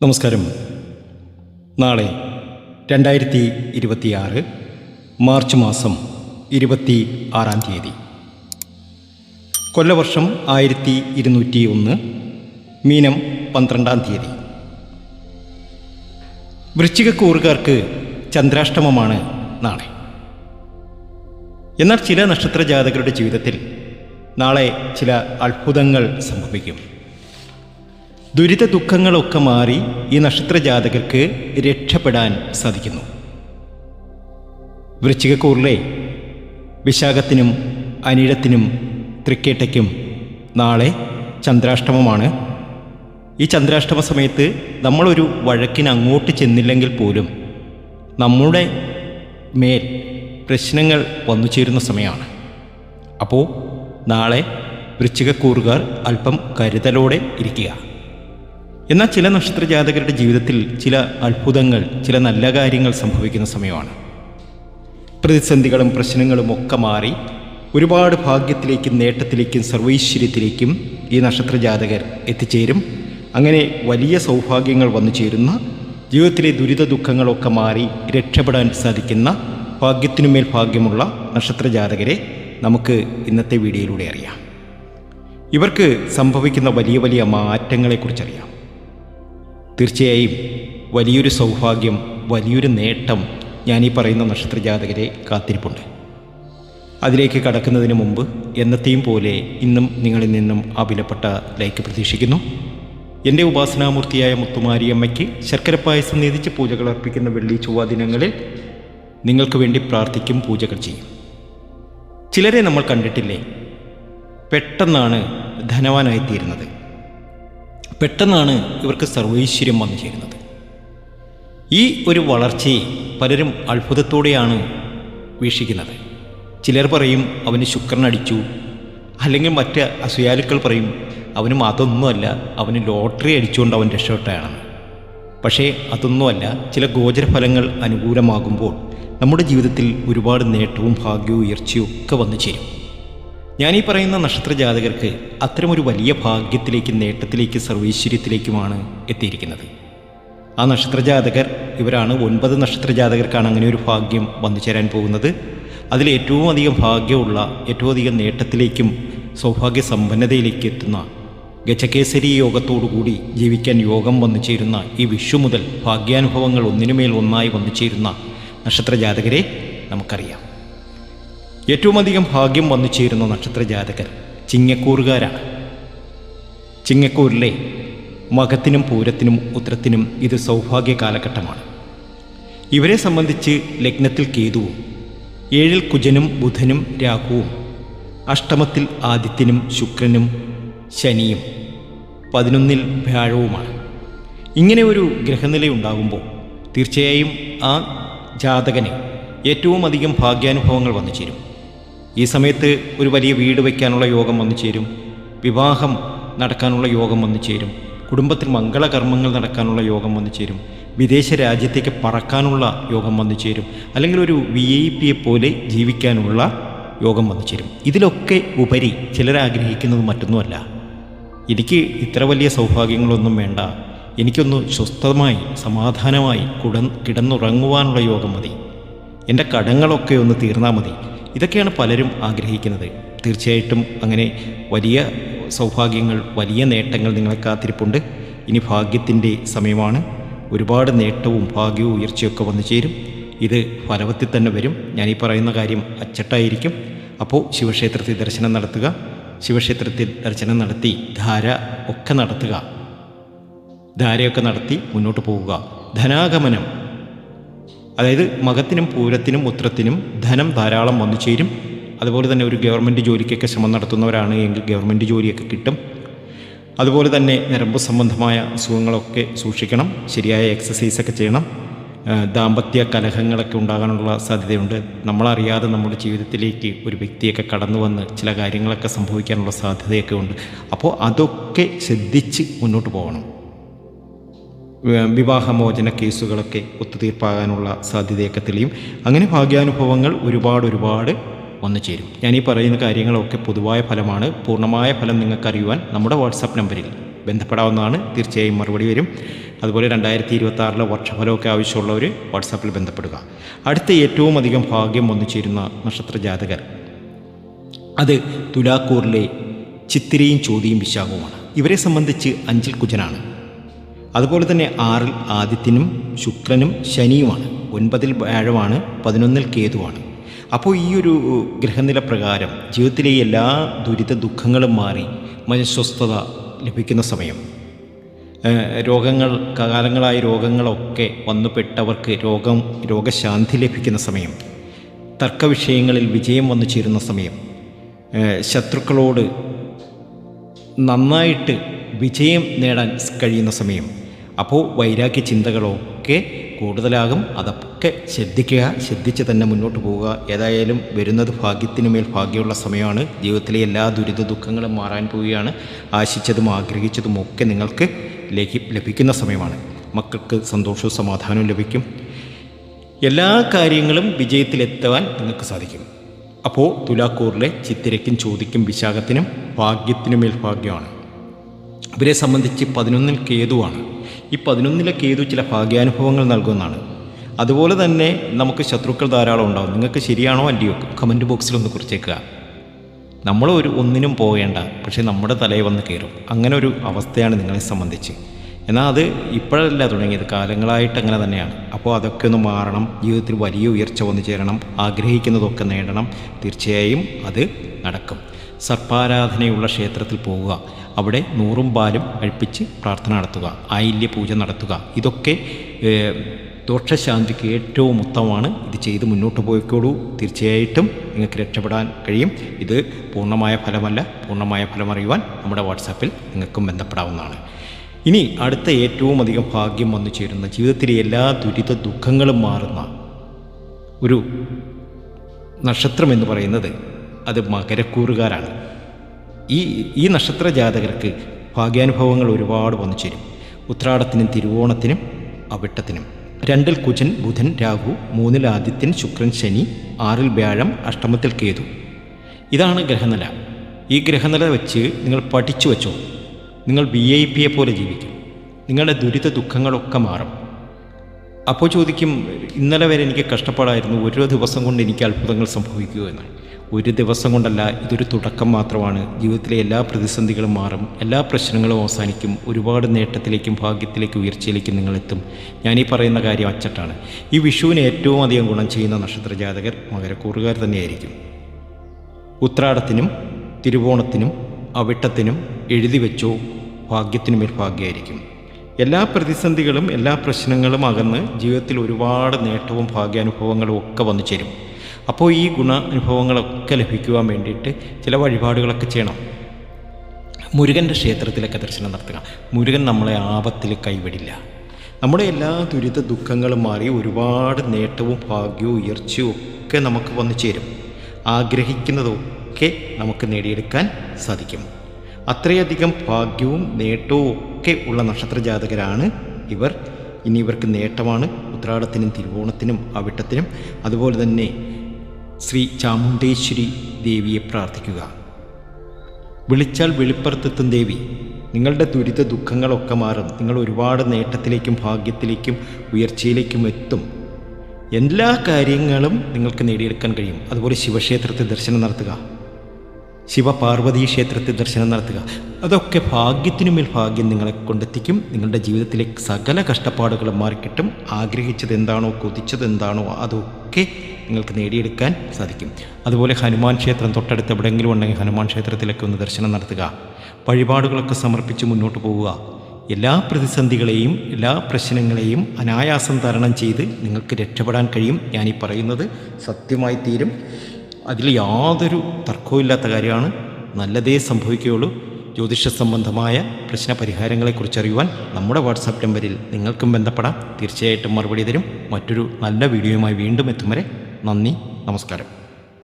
നമസ്കാരം. നാളെ 2026 മാർച്ച് മാസം 26-ാം തീയതി, കൊല്ലവർഷം 1201, മീനം 12-ാം തീയതി. വൃശ്ചികക്കൂറുകാർക്ക് ചന്ദ്രാഷ്ടമമാണ് നാളെ. എന്നാൽ ചില നക്ഷത്ര ജാതകരുടെ ജീവിതത്തിൽ നാളെ ചില അത്ഭുതങ്ങൾ സംഭവിക്കും. ദുരിത ദുഃഖങ്ങളൊക്കെ മാറി ഈ നക്ഷത്ര ജാതകർക്ക് രക്ഷപ്പെടാൻ സാധിക്കുന്നു. വൃശ്ചികക്കൂറിലെ വിശാഖത്തിനും അനിഴത്തിനും തൃക്കേട്ടയ്ക്കും നാളെ ചന്ദ്രാഷ്ടമമാണ്. ഈ ചന്ദ്രാഷ്ടമ സമയത്ത് നമ്മളൊരു വഴക്കിന് അങ്ങോട്ട് ചെന്നില്ലെങ്കിൽ പോലും നമ്മുടെ മേൽ പ്രശ്നങ്ങൾ വന്നു ചേരുന്ന സമയമാണ്. അപ്പോൾ നാളെ വൃശ്ചികക്കൂറുകാർ അല്പം കരുതലോടെ ഇരിക്കുക. എന്നാൽ ചില നക്ഷത്ര ജാതകരുടെ ജീവിതത്തിൽ ചില അത്ഭുതങ്ങൾ, ചില നല്ല കാര്യങ്ങൾ സംഭവിക്കുന്ന സമയമാണ്. പ്രതിസന്ധികളും പ്രശ്നങ്ങളും ഒക്കെ മാറി ഒരുപാട് ഭാഗ്യത്തിലേക്കും നേട്ടത്തിലേക്കും സർവൈശ്വര്യത്തിലേക്കും ഈ നക്ഷത്ര ജാതകർ എത്തിച്ചേരും. അങ്ങനെ വലിയ സൗഭാഗ്യങ്ങൾ വന്നു ചേരുന്ന, ജീവിതത്തിലെ ദുരിത ദുഃഖങ്ങളൊക്കെ മാറി രക്ഷപ്പെടാൻ സാധിക്കുന്ന ഭാഗ്യത്തിനുമേൽ ഭാഗ്യമുള്ള നക്ഷത്ര ജാതകരെ നമുക്ക് ഇന്നത്തെ വീഡിയോയിലൂടെ അറിയാം. ഇവർക്ക് സംഭവിക്കുന്ന വലിയ വലിയ മാറ്റങ്ങളെക്കുറിച്ചറിയാം. തീർച്ചയായും വലിയൊരു സൗഭാഗ്യം, വലിയൊരു നേട്ടം ഞാനീ പറയുന്ന നക്ഷത്ര ജാതകരെ കാത്തിരിപ്പുണ്ട്. അതിലേക്ക് കടക്കുന്നതിന് മുമ്പ് എന്നത്തെയും പോലെ ഇന്നും നിങ്ങളിൽ നിന്നും ആ വിലപ്പെട്ട ലൈക്ക് പ്രതീക്ഷിക്കുന്നു. എൻ്റെ ഉപാസനാമൂർത്തിയായ മുത്തുമാരിയമ്മയ്ക്ക് ശർക്കരപ്പായസം നേതിച്ച് പൂജകൾ അർപ്പിക്കുന്ന വെള്ളി ചൊവ്വ ദിനങ്ങളിൽ നിങ്ങൾക്ക് വേണ്ടി പ്രാർത്ഥിക്കും, പൂജകൾ ചെയ്യും. ചിലരെ നമ്മൾ കണ്ടിട്ടില്ലേ, പെട്ടെന്നാണ് ധനവാനായിത്തീരുന്നത്, പെട്ടെന്നാണ് ഇവർക്ക് സർവൈശ്വര്യം വന്നു ചേരുന്നത്. ഈ ഒരു വളർച്ചയെ പലരും അത്ഭുതത്തോടെയാണ് വീക്ഷിക്കുന്നത്. ചിലർ പറയും അവന് ശുക്രനടിച്ചു, അല്ലെങ്കിൽ മറ്റ് അസൂയാലുക്കൾ പറയും അവനും അതൊന്നുമല്ല, അവന് ലോട്ടറി അടിച്ചുകൊണ്ട് അവൻ രക്ഷപ്പെട്ടാണെന്ന്. പക്ഷേ അതൊന്നുമല്ല. ചില ഗോചരഫലങ്ങൾ അനുകൂലമാകുമ്പോൾ നമ്മുടെ ജീവിതത്തിൽ ഒരുപാട് നേട്ടവും ഭാഗ്യവും ഉയർച്ചയും ഒക്കെ വന്നു ചേരും. ഞാനീ പറയുന്ന നക്ഷത്ര ജാതകർക്ക് അത്തരമൊരു വലിയ ഭാഗ്യത്തിലേക്കും നേട്ടത്തിലേക്കും സർവൈശ്വര്യത്തിലേക്കുമാണ് എത്തിയിരിക്കുന്നത്. ആ നക്ഷത്ര ജാതകർ ഇവരാണ്. 9 നക്ഷത്ര ജാതകർക്കാണ് അങ്ങനെ ഒരു ഭാഗ്യം വന്നു ചേരാൻ പോകുന്നത്. അതിൽ ഏറ്റവും അധികം ഭാഗ്യമുള്ള, ഏറ്റവും അധികം നേട്ടത്തിലേക്കും സൗഭാഗ്യ സമ്പന്നതയിലേക്ക് എത്തുന്ന, ഗജകേസരി യോഗത്തോടുകൂടി ജീവിക്കാൻ യോഗം വന്നു ചേരുന്ന, ഈ വിഷു മുതൽ ഭാഗ്യാനുഭവങ്ങൾ ഒന്നിനുമേൽ ഒന്നായി വന്നു ചേരുന്ന നക്ഷത്ര ജാതകരെ നമുക്കറിയാം. ഏറ്റവും അധികം ഭാഗ്യം വന്നു ചേരുന്ന നക്ഷത്ര ജാതകർ ചിങ്ങക്കൂറുകാരാണ്. ചിങ്ങക്കൂറിലെ മകത്തിനും പൂരത്തിനും ഉത്രത്തിനും ഇത് സൗഭാഗ്യ കാലഘട്ടമാണ്. ഇവരെ സംബന്ധിച്ച് ലഗ്നത്തിൽ കേതുവും, 7-ൽ കുജനും ബുധനും രാഹുവും, അഷ്ടമത്തിൽ ആദിത്യനും ശുക്രനും ശനിയും, 11-ൽ വ്യാഴവുമാണ്. ഇങ്ങനെ ഒരു ഗ്രഹനിലയുണ്ടാകുമ്പോൾ തീർച്ചയായും ആ ജാതകന് ഏറ്റവും അധികം ഭാഗ്യാനുഭവങ്ങൾ വന്നു ചേരും. ഈ സമയത്ത് ഒരു വലിയ വീട് വയ്ക്കാനുള്ള യോഗം വന്നു ചേരും, വിവാഹം നടക്കാനുള്ള യോഗം വന്നു ചേരും, കുടുംബത്തിൽ മംഗളകർമ്മങ്ങൾ നടക്കാനുള്ള യോഗം വന്നു ചേരും, വിദേശ രാജ്യത്തേക്ക് പറക്കാനുള്ള യോഗം വന്നു ചേരും, അല്ലെങ്കിൽ ഒരു VIP പോലെ ജീവിക്കാനുള്ള യോഗം വന്നു ചേരും. ഇതിലൊക്കെ ഉപരി ചിലരാഗ്രഹിക്കുന്നത് മറ്റൊന്നുമല്ല, എനിക്ക് ഇത്ര വലിയ സൗഭാഗ്യങ്ങളൊന്നും വേണ്ട, എനിക്കൊന്ന് സ്വസ്ഥമായി സമാധാനമായി കിടന്നുറങ്ങുവാനുള്ള യോഗം മതി, എൻ്റെ കടങ്ങളൊക്കെ ഒന്ന് തീർന്നാൽ മതി. ഇതൊക്കെയാണ് പലരും ആഗ്രഹിക്കുന്നത്. തീർച്ചയായിട്ടും അങ്ങനെ വലിയ സൗഭാഗ്യങ്ങൾ, വലിയ നേട്ടങ്ങൾ നിങ്ങളെ കാത്തിരിപ്പുണ്ട്. ഇനി ഭാഗ്യത്തിൻ്റെ സമയമാണ്. ഒരുപാട് നേട്ടവും ഭാഗ്യവും ഉയർച്ചയൊക്കെ വന്നു ചേരും. ഇത് ഫലവത്തിൽ തന്നെ വരും. ഞാനീ പറയുന്ന കാര്യം അച്ചട്ടായിരിക്കും. അപ്പോൾ ശിവക്ഷേത്രത്തിൽ ദർശനം നടത്തുക. ശിവക്ഷേത്രത്തിൽ ദർശനം നടത്തി ധാര ഒക്കെ നടത്തുക. ധാരയൊക്കെ നടത്തി മുന്നോട്ട് പോവുക. ധനാഗമനം, അതായത് മകത്തിനും പൂരത്തിനും ഉത്രത്തിനും ധനം ധാരാളം വന്നു ചേരും. അതുപോലെ തന്നെ ഒരു ഗവൺമെൻറ് ജോലിക്കൊക്കെ ശ്രമം നടത്തുന്നവരാണ് എങ്കിൽ ഗവൺമെൻറ് ജോലിയൊക്കെ കിട്ടും. അതുപോലെ തന്നെ ഞരമ്പ് സംബന്ധമായ അസുഖങ്ങളൊക്കെ സൂക്ഷിക്കണം. ശരിയായ എക്സസൈസൊക്കെ ചെയ്യണം. ദാമ്പത്യ കലഹങ്ങളൊക്കെ ഉണ്ടാകാനുള്ള സാധ്യതയുണ്ട്. നമ്മളറിയാതെ നമ്മുടെ ജീവിതത്തിലേക്ക് ഒരു വ്യക്തിയൊക്കെ കടന്നു വന്ന് ചില കാര്യങ്ങളൊക്കെ സംഭവിക്കാനുള്ള സാധ്യതയൊക്കെ ഉണ്ട്. അപ്പോൾ അതൊക്കെ ശ്രദ്ധിച്ച് മുന്നോട്ട് പോകണം. വിവാഹമോചന കേസുകളൊക്കെ ഒത്തുതീർപ്പാകാനുള്ള സാധ്യതയൊക്കെ തെളിയും. അങ്ങനെ ഭാഗ്യാനുഭവങ്ങൾ ഒരുപാട് വന്നു ചേരും. ഞാനീ പറയുന്ന കാര്യങ്ങളൊക്കെ പൊതുവായ ഫലമാണ്. പൂർണ്ണമായ ഫലം നിങ്ങൾക്കറിയുവാൻ നമ്മുടെ വാട്സാപ്പ് നമ്പറിൽ ബന്ധപ്പെടാവുന്നതാണ്. തീർച്ചയായും മറുപടി വരും. അതുപോലെ 2026 വർഷഫലമൊക്കെ ആവശ്യമുള്ളവർ വാട്സാപ്പിൽ ബന്ധപ്പെടുക. അടുത്ത ഏറ്റവും അധികം ഭാഗ്യം വന്നു ചേരുന്ന നക്ഷത്ര ജാതകർ അത് തുലാക്കൂറിലെ ചിത്തിരയും ചോതിയും വിശാഖവുമാണ്. ഇവരെ സംബന്ധിച്ച് 5-ൽ കുജനാണ്. അതുപോലെ തന്നെ 6-ൽ ആദിത്യനും ശുക്രനും ശനിയുമാണ്. 9-ൽ വ്യാഴമാണ്. 11-ൽ കേതുവാണ്. അപ്പോൾ ഈ ഒരു ഗ്രഹനില പ്രകാരം ജീവിതത്തിലെ എല്ലാ ദുരിത ദുഃഖങ്ങളും മാറി മനഃസ്വസ്ഥത ലഭിക്കുന്ന സമയം, കാലങ്ങളായ രോഗങ്ങളൊക്കെ വന്നുപെട്ടവർക്ക് രോഗശാന്തി ലഭിക്കുന്ന സമയം, തർക്കവിഷയങ്ങളിൽ വിജയം വന്നു ചേരുന്ന സമയം, ശത്രുക്കളോട് നന്നായിട്ട് വിജയം നേടാൻ കഴിയുന്ന സമയം, അപ്പോൾ വൈരാഗ്യ ചിന്തകളൊക്കെ കൂടുതലാകും. അതൊക്കെ ശ്രദ്ധിച്ച് തന്നെ മുന്നോട്ട് പോവുക. ഏതായാലും വരുന്നത് ഭാഗ്യത്തിനുമേൽ ഭാഗ്യമുള്ള സമയമാണ്. ജീവിതത്തിലെ എല്ലാ ദുരിത ദുഃഖങ്ങളും മാറാൻ പോവുകയാണ്. ആശിച്ചതും ആഗ്രഹിച്ചതും ഒക്കെ നിങ്ങൾക്ക് ലഭിക്കുന്ന സമയമാണ്. മക്കൾക്ക് സന്തോഷവും സമാധാനവും ലഭിക്കും. എല്ലാ കാര്യങ്ങളും വിജയത്തിലെത്താൻ നിങ്ങൾക്ക് സാധിക്കും. അപ്പോൾ തുലാക്കൂറിലെ ചിത്തിരയ്ക്കും ചോതിക്കും വിശാഖത്തിനും ഭാഗ്യത്തിനുമേൽ ഭാഗ്യമാണ്. ഇവരെ സംബന്ധിച്ച് 11-ൽ കേതുവാണ്. ഈ 11-ലെ കേതു ചില ഭാഗ്യാനുഭവങ്ങൾ നൽകുന്നതാണ്. അതുപോലെ തന്നെ നമുക്ക് ശത്രുക്കൾ ധാരാളം ഉണ്ടാകും. നിങ്ങൾക്ക് ശരിയാണോ അല്ലയോ കമൻറ്റ് ബോക്സിലൊന്ന് കുറിച്ചേക്കുക. നമ്മൾ ഒന്നിനും പോകേണ്ട, പക്ഷേ നമ്മുടെ തലയിൽ വന്ന് കയറും. അങ്ങനെ ഒരു അവസ്ഥയാണ് നിങ്ങളെ സംബന്ധിച്ച്. എന്നാൽ അത് ഇപ്പോഴല്ല തുടങ്ങിയത്, കാലങ്ങളായിട്ട് അങ്ങനെ തന്നെയാണ്. അപ്പോൾ അതൊക്കെ ഒന്ന് മാറണം. ജീവിതത്തിൽ വലിയ ഉയർച്ച വന്നു ചേരണം. ആഗ്രഹിക്കുന്നതൊക്കെ നേടണം. തീർച്ചയായും അത് നടക്കും. സർപ്പാരാധനയുള്ള ക്ഷേത്രത്തിൽ പോവുക, അവിടെ 100 പാലും കഴിപ്പിച്ച് പ്രാർത്ഥന നടത്തുക, ആയില്യ പൂജ നടത്തുക. ഇതൊക്കെ ദോഷശാന്തിക്ക് ഏറ്റവും ഉത്തമമാണ്. ഇത് ചെയ്ത് മുന്നോട്ട് പോയിക്കോളൂ. തീർച്ചയായിട്ടും നിങ്ങൾക്ക് രക്ഷപ്പെടാൻ കഴിയും. ഇത് പൂർണ്ണമായ ഫലമല്ല. പൂർണ്ണമായ ഫലം അറിയുവാൻ നമ്മുടെ വാട്സാപ്പിൽ നിങ്ങൾക്കും ബന്ധപ്പെടാവുന്നതാണ്. ഇനി അടുത്ത ഏറ്റവും അധികം ഭാഗ്യം വന്നു ചേരുന്ന, ജീവിതത്തിലെ എല്ലാ ദുരിത ദുഃഖങ്ങളും മാറുന്ന ഒരു നക്ഷത്രം എന്ന് പറയുന്നത് അത് മകരക്കൂറുകാരാണ്. ഈ നക്ഷത്ര ജാതകർക്ക് ഭാഗ്യാനുഭവങ്ങൾ ഒരുപാട് വന്നു ചേരും. ഉത്രാടത്തിനും തിരുവോണത്തിനും അവിട്ടത്തിനും. 2-ൽ കുജൻ ബുധൻ രാഹു, 3-ൽ ആദിത്യൻ ശുക്രൻ ശനി, 6-ൽ വ്യാഴം, അഷ്ടമത്തിൽ കേതു. ഇതാണ് ഗ്രഹനില. ഈ ഗ്രഹനില വെച്ച് നിങ്ങൾ പഠിച്ചു വച്ചോ. നിങ്ങൾ VIP പോലെ ജീവിക്കും. നിങ്ങളുടെ ദുരിത ദുഃഖങ്ങളൊക്കെ മാറും. അപ്പോൾ ചോദിക്കും, ഇന്നലെ വരെ എനിക്ക് കഷ്ടപ്പാടായിരുന്നു, ഒരു ദിവസം കൊണ്ട് എനിക്ക് അത്ഭുതങ്ങൾ സംഭവിക്കുമോ എന്നാണ്. ഒരു ദിവസം കൊണ്ടല്ല, ഇതൊരു തുടക്കം മാത്രമാണ്. ജീവിതത്തിലെ എല്ലാ പ്രതിസന്ധികളും മാറും. എല്ലാ പ്രശ്നങ്ങളും അവസാനിക്കും. ഒരുപാട് നേട്ടത്തിലേക്കും ഭാഗ്യത്തിലേക്കും ഉയർച്ചയിലേക്കും നിങ്ങളെത്തും. ഞാനീ പറയുന്ന കാര്യം അച്ചട്ടാണ്. ഈ വിഷുവിന് ഏറ്റവും അധികം ഗുണം ചെയ്യുന്ന നക്ഷത്ര ജാതകർ മകരക്കൂറുകാർ തന്നെയായിരിക്കും. ഉത്രാടത്തിനും തിരുവോണത്തിനും അവിട്ടത്തിനും എഴുതി വെച്ചോ, ഭാഗ്യത്തിനുമേൽ ഭാഗ്യമായിരിക്കും. എല്ലാ പ്രതിസന്ധികളും എല്ലാ പ്രശ്നങ്ങളും അകന്ന് ജീവിതത്തിൽ ഒരുപാട് നേട്ടവും ഭാഗ്യാനുഭവങ്ങളും ഒക്കെ വന്നു ചേരും. അപ്പോൾ ഈ ഗുണാനുഭവങ്ങളൊക്കെ ലഭിക്കുവാൻ വേണ്ടിയിട്ട് ചില വഴിപാടുകളൊക്കെ ചെയ്യണം. മുരുകൻ്റെ ക്ഷേത്രത്തിലൊക്കെ ദർശനം നടത്തുക. മുരുകൻ നമ്മളെ ആപത്തിൽ കൈവിടില്ല. നമ്മുടെ എല്ലാ ദുരിത ദുഃഖങ്ങളും മാറി ഒരുപാട് നേട്ടവും ഭാഗ്യവും ഉയർച്ചയും ഒക്കെ നമുക്ക് വന്നു ചേരും. ആഗ്രഹിക്കുന്നതൊക്കെ നമുക്ക് നേടിയെടുക്കാൻ സാധിക്കും. അത്രയധികം ഭാഗ്യവും നേട്ടവും ഒക്കെ ഉള്ള നക്ഷത്ര ജാതകരാണ് ഇവർ. ഇനി ഇവർക്ക് നേട്ടമാണ് ഉത്രാടത്തിനും തിരുവോണത്തിനും അവിട്ടത്തിനും. അതുപോലെ തന്നെ ശ്രീ ചാമുണ്ടേശ്വരി ദേവിയെ പ്രാർത്ഥിക്കുക. വിളിച്ചാൽ വെളിപ്പുറത്തെത്തും ദേവി. നിങ്ങളുടെ ദുരിത ദുഃഖങ്ങളൊക്കെ മാറും. നിങ്ങൾ ഒരുപാട് നേട്ടത്തിലേക്കും ഭാഗ്യത്തിലേക്കും ഉയർച്ചയിലേക്കും എത്തും. എല്ലാ കാര്യങ്ങളും നിങ്ങൾക്ക് നേടിയെടുക്കാൻ കഴിയും. അതുപോലെ ശിവക്ഷേത്രത്തിൽ ദർശനം നടത്തുക, ശിവപാർവതി ക്ഷേത്രത്തിൽ ദർശനം നടത്തുക. അതൊക്കെ ഭാഗ്യത്തിനുമേൽ ഭാഗ്യം നിങ്ങളെ കൊണ്ടെത്തിക്കും. നിങ്ങളുടെ ജീവിതത്തിലെ സകല കഷ്ടപ്പാടുകളും മാറിക്കിട്ടും. ആഗ്രഹിച്ചത് എന്താണോ, കൊതിച്ചത് എന്താണോ, അതൊക്കെ നിങ്ങൾക്ക് നേടിയെടുക്കാൻ സാധിക്കും. അതുപോലെ ഹനുമാൻ ക്ഷേത്രം തൊട്ടടുത്ത് എവിടെയെങ്കിലും ഉണ്ടെങ്കിൽ ഹനുമാൻ ക്ഷേത്രത്തിലൊക്കെ ഒന്ന് ദർശനം നടത്തുക. വഴിപാടുകളൊക്കെ സമർപ്പിച്ച് മുന്നോട്ട് പോവുക. എല്ലാ പ്രതിസന്ധികളെയും എല്ലാ പ്രശ്നങ്ങളെയും അനായാസം തരണം ചെയ്ത് നിങ്ങൾക്ക് രക്ഷപ്പെടാൻ കഴിയും. ഞാനീ പറയുന്നത് സത്യമായി തീരും. അതിൽ യാതൊരു തർക്കവുമില്ലാത്ത കാര്യമാണ്. നല്ലതേ സംഭവിക്കുകയുള്ളൂ. ജ്യോതിഷ സംബന്ധമായ പ്രശ്ന പരിഹാരങ്ങളെക്കുറിച്ചറിയുവാൻ നമ്മുടെ വാട്സാപ്പ് നമ്പറിൽ നിങ്ങൾക്കും ബന്ധപ്പെടാം. തീർച്ചയായിട്ടും മറുപടി തരും. മറ്റൊരു നല്ല വീഡിയോയുമായി വീണ്ടും എത്തും വരെ നന്ദി, നമസ്കാരം.